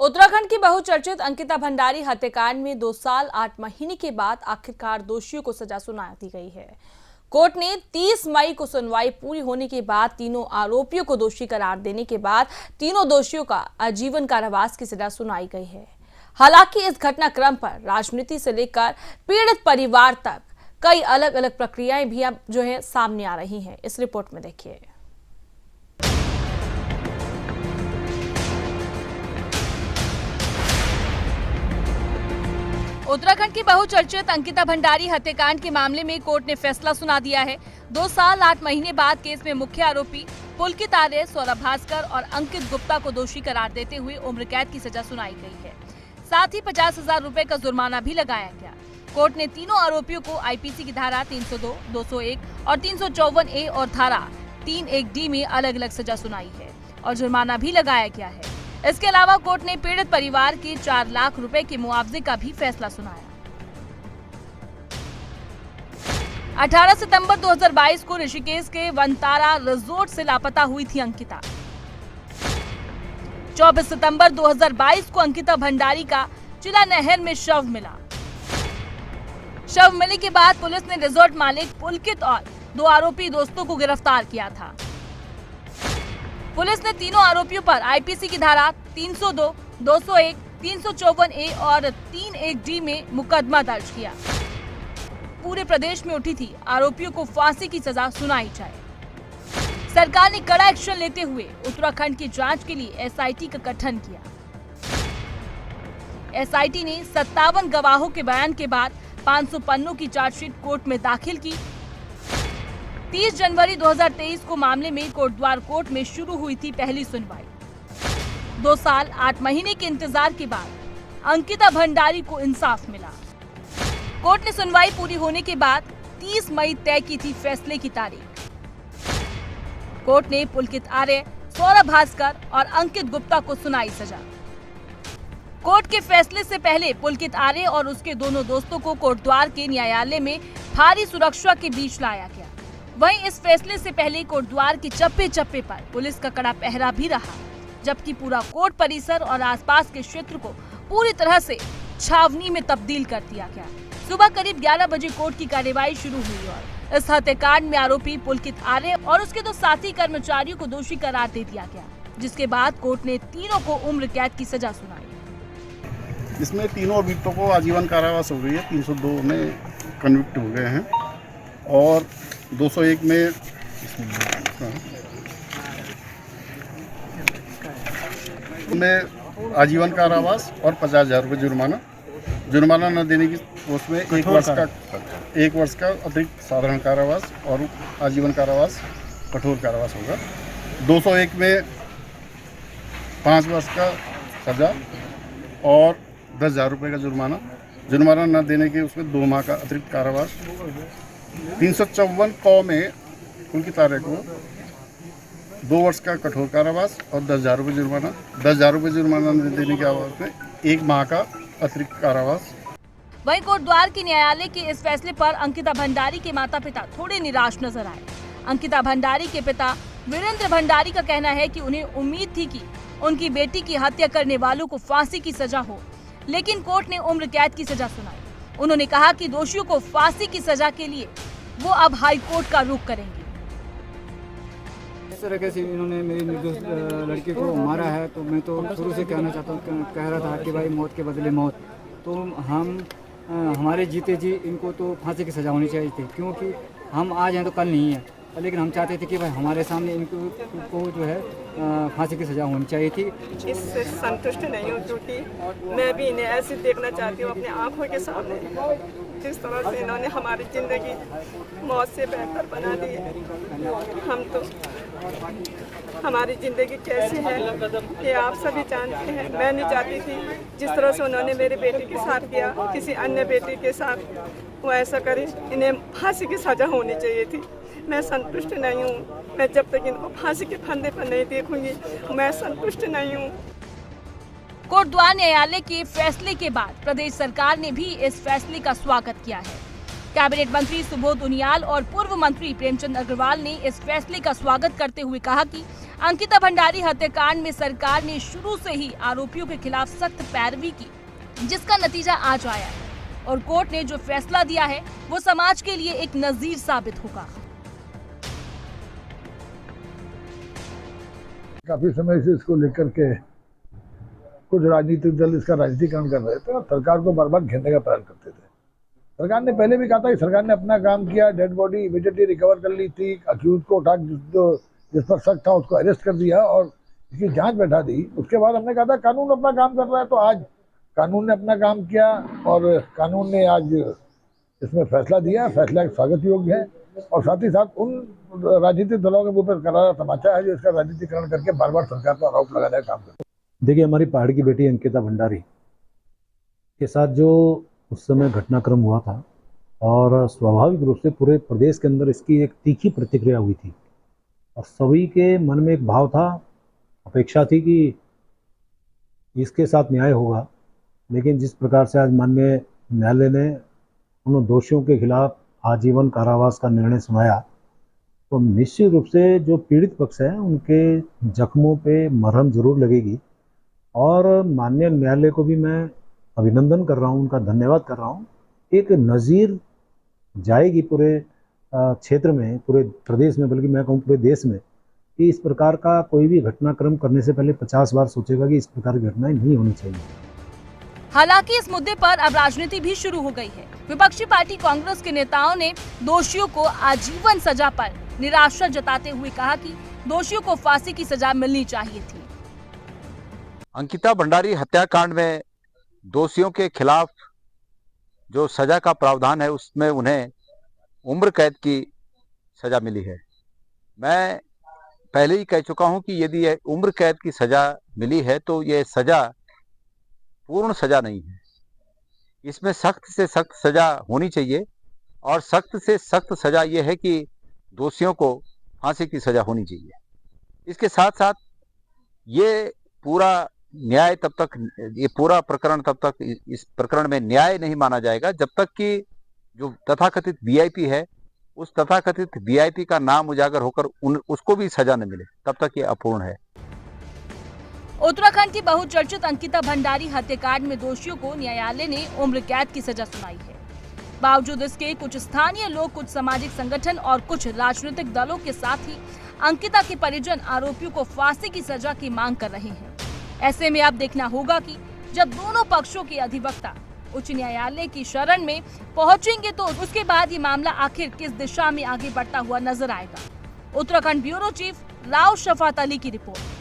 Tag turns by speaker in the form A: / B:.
A: उत्तराखंड की बहुचर्चित अंकिता भंडारी हत्याकांड में 2 साल 8 महीने के बाद आखिरकार दोषियों को सजा सुना दी गई है। कोर्ट ने 30 मई को सुनवाई पूरी होने के बाद तीनों आरोपियों को दोषी करार देने के बाद तीनों दोषियों का आजीवन कारावास की सजा सुनाई गई है। हालांकि इस घटनाक्रम पर राजनीति से लेकर पीड़ित परिवार तक कई अलग अलग प्रक्रियाएं भी अब सामने आ रही हैं। इस रिपोर्ट में देखिए। उत्तराखंड की बहुचर्चित अंकिता भंडारी हत्याकांड के मामले में कोर्ट ने फैसला सुना दिया है। 2 साल 8 महीने बाद केस में मुख्य आरोपी पुलकित आर्य, सौरभ भास्कर और अंकित गुप्ता को दोषी करार देते हुए उम्र कैद की सजा सुनाई गई है। साथ ही 50,000 रुपए का जुर्माना भी लगाया गया। कोर्ट ने तीनों आरोपियों को आईपीसी की धारा 302, 201 और 354A और धारा 31D में अलग अलग सजा सुनाई है और जुर्माना भी लगाया गया है। इसके अलावा कोर्ट ने पीड़ित परिवार के 4 लाख रुपए के मुआवजे का भी फैसला सुनाया। 18 सितंबर 2022 को ऋषिकेश के वनतारा रिजोर्ट से लापता हुई थी अंकिता। 24 सितंबर 2022 को अंकिता भंडारी का चिला नहर में शव मिला। शव मिलने के बाद पुलिस ने रिजोर्ट मालिक पुलकित और 2 आरोपी दोस्तों को गिरफ्तार किया था। पुलिस ने तीनों आरोपियों पर आईपीसी की धारा 302, 201, 354A और 31D में मुकदमा दर्ज किया। पूरे प्रदेश में उठी थी आरोपियों को फांसी की सजा सुनाई जाए। सरकार ने कड़ा एक्शन लेते हुए उत्तराखंड की जांच के लिए एसआईटी का गठन किया। एसआईटी ने 57 गवाहों के बयान के बाद 500 पन्नों की चार्जशीट कोर्ट में दाखिल की। 30 जनवरी 2023 को मामले में कोटद्वार कोर्ट में शुरू हुई थी पहली सुनवाई। 2 साल 8 महीने के इंतजार के बाद अंकिता भंडारी को इंसाफ मिला। कोर्ट ने सुनवाई पूरी होने के बाद 30 मई तय की थी फैसले की तारीख। कोर्ट ने पुलकित आर्य, सौरभ भास्कर और अंकित गुप्ता को सुनाई सजा। कोर्ट के फैसले से पहले पुलकित आर्य और उसके दोनों दोस्तों को कोटद्वार के न्यायालय में भारी सुरक्षा के बीच लाया गया। वहीं इस फैसले से पहले कोटद्वार के चप्पे चप्पे पर पुलिस का कड़ा पहरा भी रहा, जबकि पूरा कोर्ट परिसर और आसपास के क्षेत्र को पूरी तरह से छावनी में तब्दील कर दिया गया। सुबह करीब 11 बजे कोर्ट की कार्यवाही शुरू हुई और इस हत्याकांड में आरोपी पुलकित आर्य और उसके 2 साथी कर्मचारियों को दोषी करार दे दिया गया, जिसके बाद कोर्ट ने तीनों को उम्र कैद की सजा सुनाई।
B: इसमें तीनों अभियुक्तों को आजीवन कारावास हो गई है। 302 में कन्विक्ट हो गए हैं और 201 में आजीवन कारावास और 50,000 रुपये जुर्माना न देने की उसमें 1 वर्ष का अतिरिक्त साधारण कारावास और आजीवन कारावास, कठोर कारावास होगा। 201 में 5 वर्ष का सजा और 10,000 रुपये का जुर्माना न देने के उसमें 2 माह का अतिरिक्त कारावास। 354 क में पुलकित आर्य को 2 वर्ष का कठोर कारावास और 10,000 रुपये जुर्माना। 10,000 रुपये जुर्माना न देने के आवाज में 1 माह का अतिरिक्त कारावास।
A: वहीं कोटद्वार के न्यायालय के इस फैसले पर अंकिता भंडारी के माता पिता थोड़े निराश नजर आए। अंकिता भंडारी के पिता वीरेंद्र भंडारी का कहना है कि उन्हें उम्मीद थी कि उनकी बेटी की हत्या करने वालों को फांसी की सजा हो, लेकिन कोर्ट ने उम्र कैद की सजा सुनाई। उन्होंने कहा कि दोषियों को फांसी की सजा के लिए वो अब हाई कोर्ट का रुख करेंगे।
C: इस तरह से इन्होंने मेरी निर्दोष लड़की को मारा है, तो मैं तो शुरू से कहना चाहता हूँ, कह रहा था कि भाई मौत के बदले मौत। तो हम हमारे जीते जी इनको तो फांसी की सज़ा होनी चाहिए थी, क्योंकि हम आज हैं तो कल नहीं है। लेकिन हम चाहते थे कि भाई हमारे सामने इनको जो है फांसी की सज़ा होनी चाहिए थी।
D: इससे संतुष्ट नहीं हूँ, क्योंकि मैं भी इन्हें ऐसे देखना चाहती हूँ अपनी आंखों के सामने, जिस तरह से इन्होंने हमारी ज़िंदगी मौत से बेहतर बना दी है। हम तो हमारी ज़िंदगी कैसी है ये आप सभी जानते हैं। मैं नहीं चाहती थी जिस तरह से उन्होंने मेरे बेटे के साथ किया, किसी अन्य बेटे के साथ वो ऐसा करे। इन्हें फांसी की सज़ा होनी चाहिए थी। मैं संतुष्ट नहीं हूँ। मैं जब तक इनको फांसी के फंदे पर नहीं देखूंगी, मैं संतुष्ट नहीं हूँ।
A: कोटद्वार न्यायालय के फैसले के बाद प्रदेश सरकार ने भी इस फैसले का स्वागत किया है। कैबिनेट मंत्री सुबोध उनियाल और पूर्व मंत्री प्रेमचंद अग्रवाल ने इस फैसले का स्वागत करते हुए कहा कि अंकिता भंडारी हत्याकांड में सरकार ने शुरू से ही आरोपियों के खिलाफ सख्त पैरवी की, जिसका नतीजा आज आया है और कोर्ट ने जो फैसला दिया है वो समाज के लिए एक नजीर साबित होगा।
E: काफी समय से इसको लेकर के कुछ राजनीतिक दल इसका राजनीतिकरण कर रहे थे और सरकार को बार बार घेरने का प्रयास करते थे। सरकार ने पहले भी कहा था कि सरकार ने अपना काम किया, डेड बॉडी इमीडिएटली रिकवर कर ली थी, अक्यूज को उठा जिस पर शक था उसको अरेस्ट कर दिया और इसकी जांच बैठा दी। उसके बाद हमने कहा था कानून अपना काम कर रहा है, तो आज कानून ने अपना काम किया और कानून ने आज इसमें फैसला दिया। फैसला स्वागत योग्य है और साथ ही साथ उन राजनीतिक दलों के ऊपर करारा तमाचा है जो इसका राजनीतिकरण करके बार बार सरकार पर आरोप लगाने का काम करते हैं।
F: देखिए, हमारी पहाड़ की बेटी अंकिता भंडारी के साथ जो उस समय घटनाक्रम हुआ था और स्वाभाविक रूप से पूरे प्रदेश के अंदर इसकी एक तीखी प्रतिक्रिया हुई थी और सभी के मन में एक भाव था, अपेक्षा थी कि इसके साथ न्याय होगा। लेकिन जिस प्रकार से आज माननीय न्यायालय ने उन दोषियों के खिलाफ आजीवन कारावास का निर्णय सुनाया तो निश्चित रूप से जो पीड़ित पक्ष है उनके जख्मों पे मरहम जरूर लगेगी और माननीय न्यायालय को भी मैं अभिनंदन कर रहा हूँ, उनका धन्यवाद कर रहा हूँ। एक नज़ीर जाएगी पूरे क्षेत्र में, पूरे प्रदेश में, बल्कि मैं कहूँ पूरे देश में, कि इस प्रकार का कोई भी घटनाक्रम करने से पहले 50 बार सोचेगा कि इस प्रकार की घटनाएं नहीं होनी चाहिए।
A: हालांकि इस मुद्दे पर अब राजनीति भी शुरू हो गई है। विपक्षी पार्टी कांग्रेस के नेताओं ने दोषियों को आजीवन सजा पर निराशा जताते हुए कहा कि दोषियों को फांसी की सजा मिलनी चाहिए थी।
G: अंकिता भंडारी हत्याकांड में दोषियों के खिलाफ जो सजा का प्रावधान है उसमें उन्हें उम्र कैद की सजा मिली है। मैं पहले ही कह चुका हूं कि यदि उम्र कैद की सजा मिली है तो यह सजा पूर्ण सजा नहीं है। इसमें सख्त से सख्त सजा होनी चाहिए और सख्त से सख्त सजा यह है कि दोषियों को फांसी की सजा होनी चाहिए। इसके साथ साथ ये पूरा न्याय तब तक, ये पूरा प्रकरण तब तक, इस प्रकरण में न्याय नहीं माना जाएगा जब तक कि जो तथाकथित वीआईपी है उस तथाकथित वीआईपी का नाम उजागर होकर उसको भी सजा न मिले, तब तक ये अपूर्ण है।
A: उत्तराखंड की बहुचर्चित अंकिता भंडारी हत्याकांड में दोषियों को न्यायालय ने उम्र कैद की सजा सुनाई है। बावजूद इसके कुछ स्थानीय लोग, कुछ सामाजिक संगठन और कुछ राजनीतिक दलों के साथ ही अंकिता के परिजन आरोपियों को फांसी की सजा की मांग कर रहे हैं। ऐसे में अब देखना होगा कि जब दोनों पक्षों के अधिवक्ता उच्च न्यायालय की शरण में पहुंचेंगे तो उसके बाद ये मामला आखिर किस दिशा में आगे बढ़ता हुआ नजर आएगा। उत्तराखंड ब्यूरो चीफ राव शफात अली की रिपोर्ट।